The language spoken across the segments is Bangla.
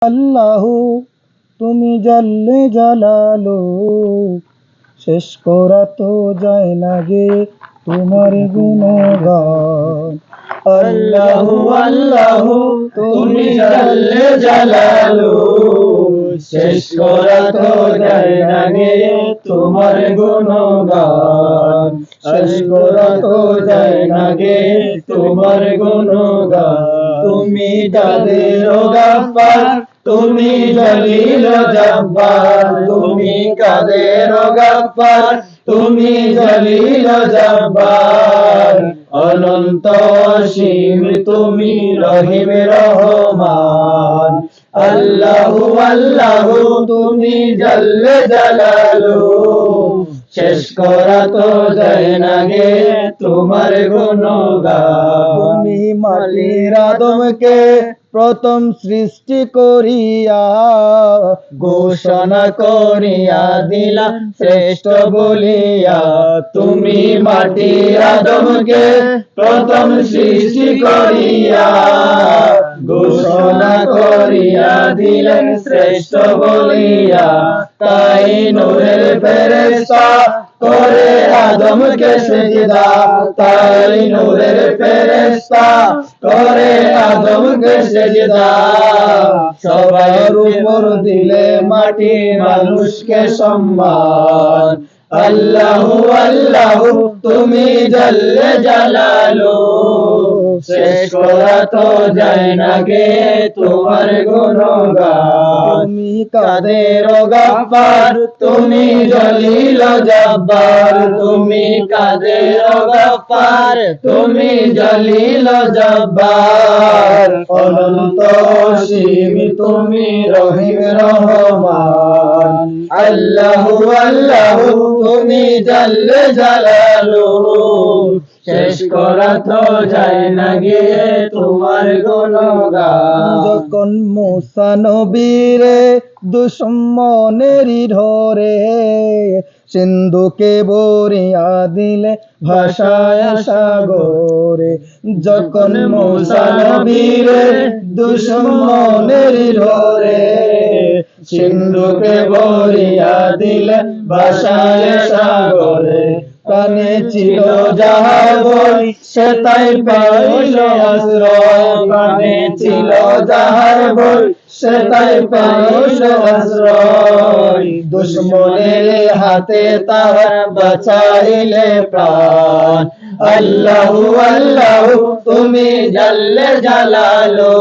আল্লাহু তুমি জাল্লে জালালু, শেষ করা তো যায় না গে তোমার গুণগান। আল্লাহু আল্লাহু তুমি জাল্লে জালালু, শেষ করা তো যায় না গে তোমার গুণগান। শেষ করা তো যায় না গে তোমার গুণগান। তুমি কাদের গাফফার, তুমি জলিল জব্বার। তুমি কাদের গাফফার, তুমি জলিল জব্বার। অনন্ত অসীম তুমি রহিম রহমান। আল্লাহু আল্লাহু তুমি জাল্লে জালালু, শেষ করা তো যায় না গে তোমার গুণগান। তুমি মাটির আদমকে প্রথম সৃষ্টি করিয়া ঘোষণা করিয়া দিলা শ্রেষ্ঠ বলিয়া। তুমি মাটির আদমকে প্রথম সৃষ্টি করিয়া ঘোষণা করিয়া দিলেন শ্রেষ্ঠ বলিয়া। তাই নূরের ফেরেশতা করে আদমকে সেজদা। তাই নূরের ফেরেশতা করে আদমকে সেজদা। সবার উপর দিলে মাটি মানুষকে সম্মান। আল্লাহু আল্লাহু তুমি জাল্লে জালালু, শেষ করা তো যায় না গে তোমার গুণগান। তুমি কাদের গাফফার, তুমি জলিল জব্বার। তুমি কাদের গাফফার, তুমি জলিল জব্বার। অনন্ত অসীম তুমি রহিম রহমান। আল্লাহু আল্লাহু তুমি জাল্লে জালালু, শেষ করা তো যায় না গে তোমার গুণগান। যখন মুসা নবীরে দুশ্মনেরই ধরে সিন্ধুকে বরিয়া দিলে ভাষায় সাগরে। যখন মুসা নবীরে দুশ্মনেরই ধরে সিন্ধুকে বরিয়া দিলে ভাষায় সাগরে। প্রাণে ছিল যাহার ভয়, সে তাই পাইল আশ্রয়। প্রাণে ছিল যাহার ভয়, সে তাই পাইল আশ্রয়। দুশ্মনের হাতে তাহার বাঁচাইলে প্রাণ। আল্লাহু আল্লাহু তুমি জাল্লে জালালু,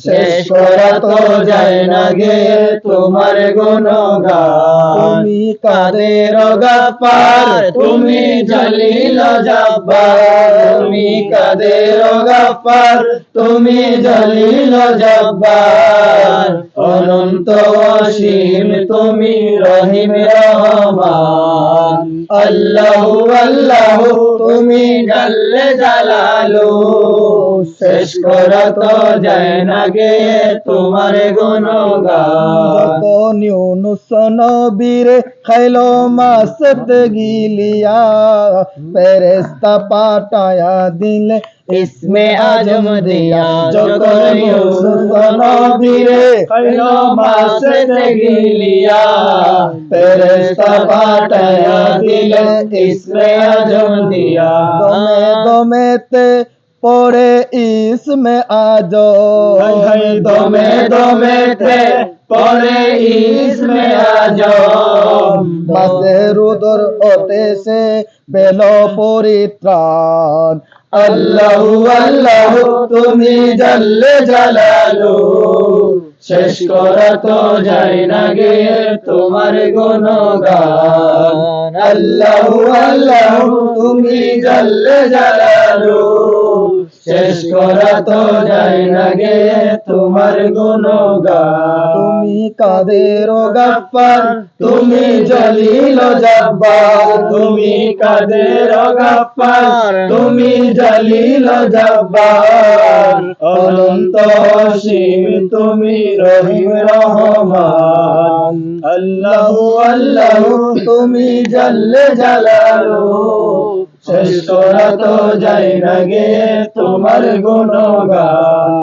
শেষ করা তো যায় না গে তোমার গুণগান। তুমি কাদের গাফফার, তুমি জলিল জব্বার। তুমি কাদের গাফফার, তুমি জলিল জব্বার। অনন্ত অসীম তুমি রহিম রহমান। আল্লাহু আল্লাহু তুমি জাল্লে জালালু, শেষ করা তো যায় না গে তোমার গুণগান। যখন ইউনুস নবীরে খাইলো মাছতে গিলিয়া ফেরেশতা পাঠায়া দিলে ইসমে আজম দিয়া। যখন ইউনুস নবীরে খাইলো মাছতে গিলিয়া ফেরেশতা পাঠায়া দিলে ইসমে আজম দিয়া। দমে দমেতে পড়ে ইসমে আজম। দমে দমেতে পড়ে ইসমে আজম। মাছের উদর হতে সে পেল পরিত্রাণ। আল্লাহু আল্লাহু তুমি জাল্লে জালালু, শেষ করা তো যায় না গে তোমার গুণগান। আল্লাহু আল্লাহু তুমি জাল্লে জালালু, শেষ করা তো যায় না গে তোমার গুণগান। তুমি কাদের গাফফার, তুমি জলিল জব্বার। তুমি কাদের গাফফার, তুমি জলিল জব্বার। অনন্ত অসীম তুমি রহিম রহমান। আল্লাহু আল্লাহু তুমি জাল্লে জালালু, শেষ করা তো যায় না গে তোমার গুণগান।